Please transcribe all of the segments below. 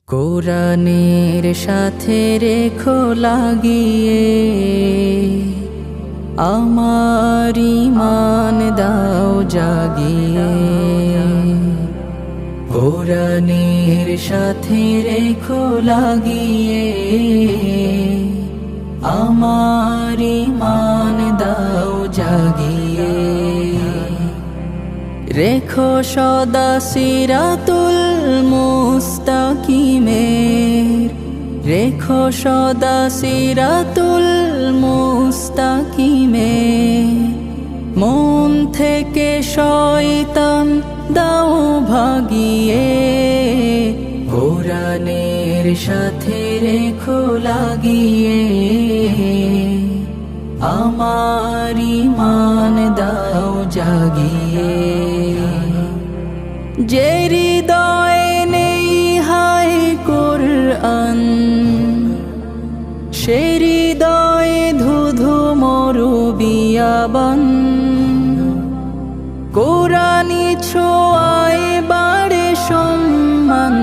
কোরআনের সাথে রেখো লাগিয়ে আমার ঈমান দাও জাগিয়ে। কোরআনের সাথে রেখো লাগিয়ে আমার ঈমান দাও জাগিয়ে। রেখো সদা সিরাতুল মুস্তাকিমের, রেখো সদা সিরাতুল মুস্তাকিমের। মন থেকে শয়তান দাও ভাগিয়ে কোরআনের সাথে রেখো লাগিয়ে আমার ঈমান দাও জাগিয়ে। যে হৃদয়ে নেই হায় কোরআন সে হৃদয়ে ধুধু মরু বিয়াবান। কোরআনি ছোঁয়ায় বাড়ে সম্মান,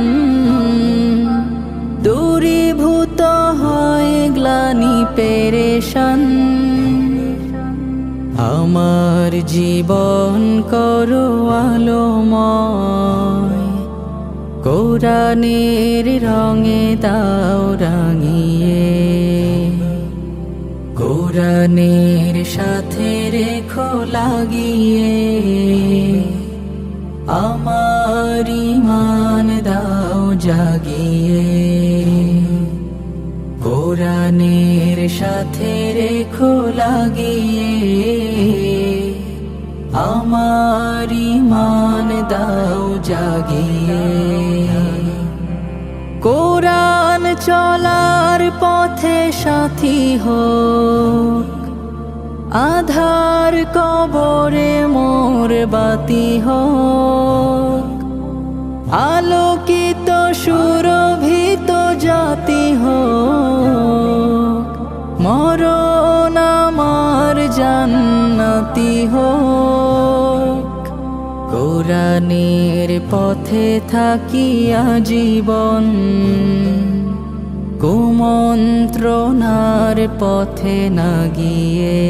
দূরীভূত হয় গ্লানি পেরেশান। আমার জীবন করো আলোময়, কোরআনের রঙে দাও রাঙিয়ে। কোরআনের সাথে রেখো লাগিয়ে আমার ঈমান দাও জাগিয়ে। কোরআনের সাথে রেখো লাগিয়ে আমার ঈমান দাও জাগিয়ে। কোরআন চলার পথে সাথী হোক, আধার কবরে মোর বাতি হোক। আলোকিত সুরভিত জাতি হোক, মরণ আমার জান্নাতি হোক। কোরআনের পথে থাকিয়া জীবন, কুমন্ত্রণার পথে না গিয়ে।